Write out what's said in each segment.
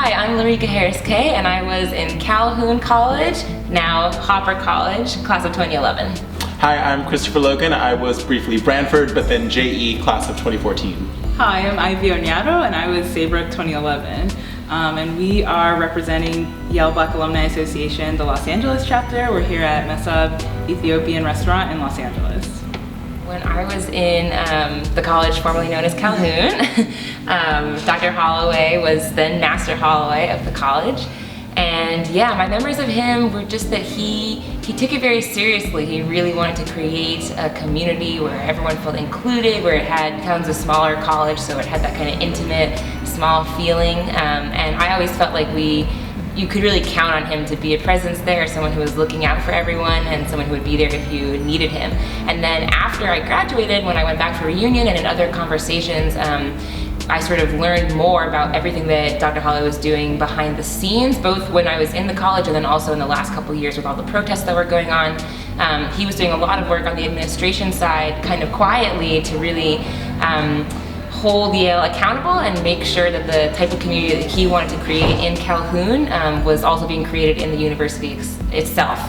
Hi, I'm Harris-Kaye, and I was in Calhoun College, now Hopper College, class of 2011. Hi, I'm Christopher Logan. I was briefly Branford, but then JE, class of 2014. Hi, I'm Ivy Onyado, and I was Saybrook 2011. And we are representing Yale Black Alumni Association, the Los Angeles chapter. We're here at Mesab Ethiopian Restaurant in Los Angeles. When I was in the college formerly known as Calhoun, Dr. Holloway was then Master Holloway of the college. And yeah, my memories of him were just that he took it very seriously. He really wanted to create a community where everyone felt included, where it had Calhoun's a smaller college, so it had that kind of intimate, small feeling. And I always felt like you could really count on him to be a presence there, someone who was looking out for everyone and someone who would be there if you needed him. And then after I graduated, when I went back for reunion and in other conversations, I sort of learned more about everything that Dr. Holloway was doing behind the scenes, both when I was in the college and then also in the last couple of years with all the protests that were going on. He was doing a lot of work on the administration side, kind of quietly, to really hold Yale accountable and make sure that the type of community that he wanted to create in Calhoun was also being created in the university itself,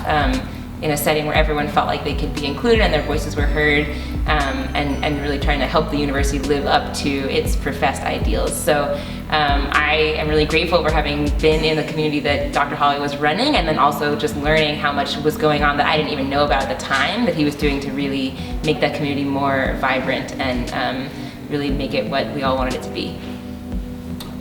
in a setting where everyone felt like they could be included and their voices were heard, and really trying to help the university live up to its professed ideals. So I am really grateful for having been in the community that Dr. Holloway was running, and then also just learning how much was going on that I didn't even know about at the time that he was doing to really make that community more vibrant and really make it what we all wanted it to be.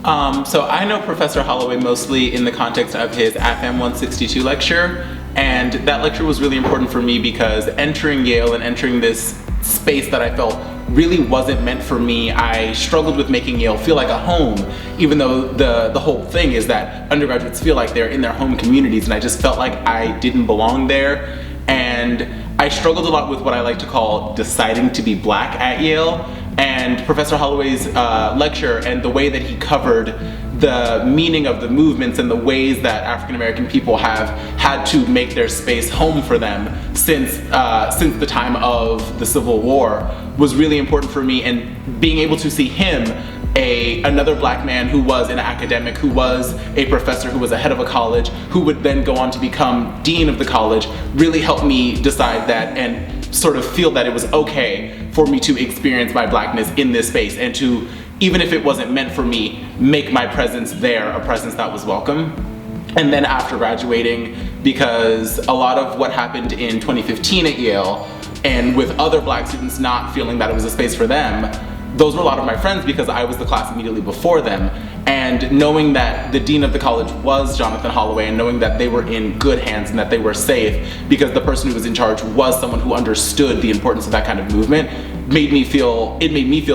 So I know Professor Holloway mostly in the context of his AFAM 162 lecture, and that lecture was really important for me because entering Yale and entering this space that I felt really wasn't meant for me, I struggled with making Yale feel like a home, even though the whole thing is that undergraduates feel like they're in their home communities, and I just felt like I didn't belong there. And I struggled a lot with what I like to call deciding to be black at Yale. And Professor Holloway's lecture and the way that he covered the meaning of the movements and the ways that African American people have had to make their space home for them since the time of the Civil War was really important for me. And being able to see him, another black man who was an academic, who was a professor, who was a head of a college, who would then go on to become dean of the college, really helped me decide that and sort of feel that it was okay for me to experience my blackness in this space and to, even if it wasn't meant for me, make my presence there a presence that was welcome. And then after graduating, because a lot of what happened in 2015 at Yale and with other black students not feeling that it was a space for them, those were a lot of my friends because I was the class immediately before them. And knowing that the dean of the college was Jonathan Holloway, and knowing that they were in good hands and that they were safe because the person who was in charge was someone who understood the importance of that kind of movement, made me feel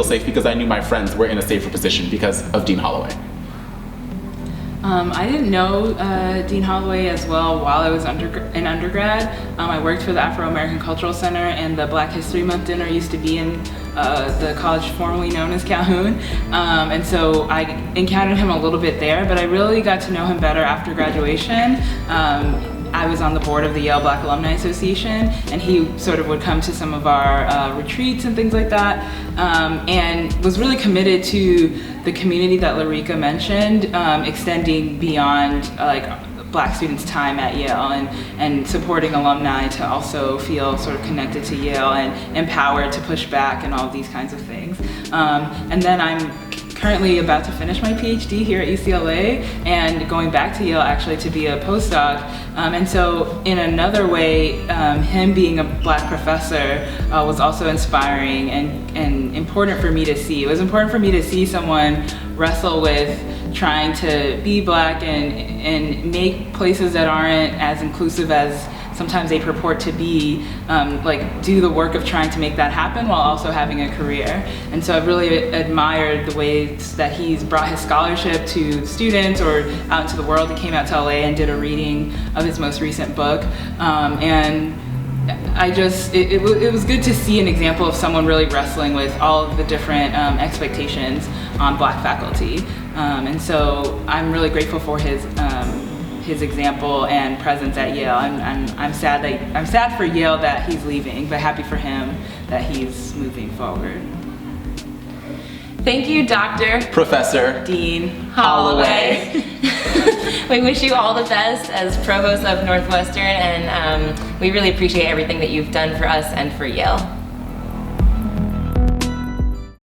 safe because I knew my friends were in a safer position because of Dean Holloway. I didn't know Dean Holloway as well while I was in undergrad. I worked for the Afro-American Cultural Center, and the Black History Month dinner used to be in the college formerly known as Calhoun. And so I encountered him a little bit there, but I really got to know him better after graduation. I was on the board of the Yale Black Alumni Association, and he sort of would come to some of our retreats and things like that, and was really committed to the community that Larika mentioned, extending beyond black students' time at Yale and supporting alumni to also feel sort of connected to Yale and empowered to push back and all of these kinds of things. And then I'm currently about to finish my PhD here at UCLA and going back to Yale actually to be a postdoc. And so in another way, him being a black professor was also inspiring and important for me to see. It was important for me to see someone wrestle with trying to be black and make places that aren't as inclusive as sometimes they purport to be, do the work of trying to make that happen while also having a career. And so I've really admired the ways that he's brought his scholarship to students or out into the world. He came out to LA and did a reading of his most recent book. And it was good to see an example of someone really wrestling with all of the different expectations on black faculty. And so I'm really grateful for his example and presence at Yale. I'm sad for Yale that he's leaving, but happy for him that he's moving forward. Thank you, Dr. Professor Dean Holloway. We wish you all the best as Provost of Northwestern, and we really appreciate everything that you've done for us and for Yale.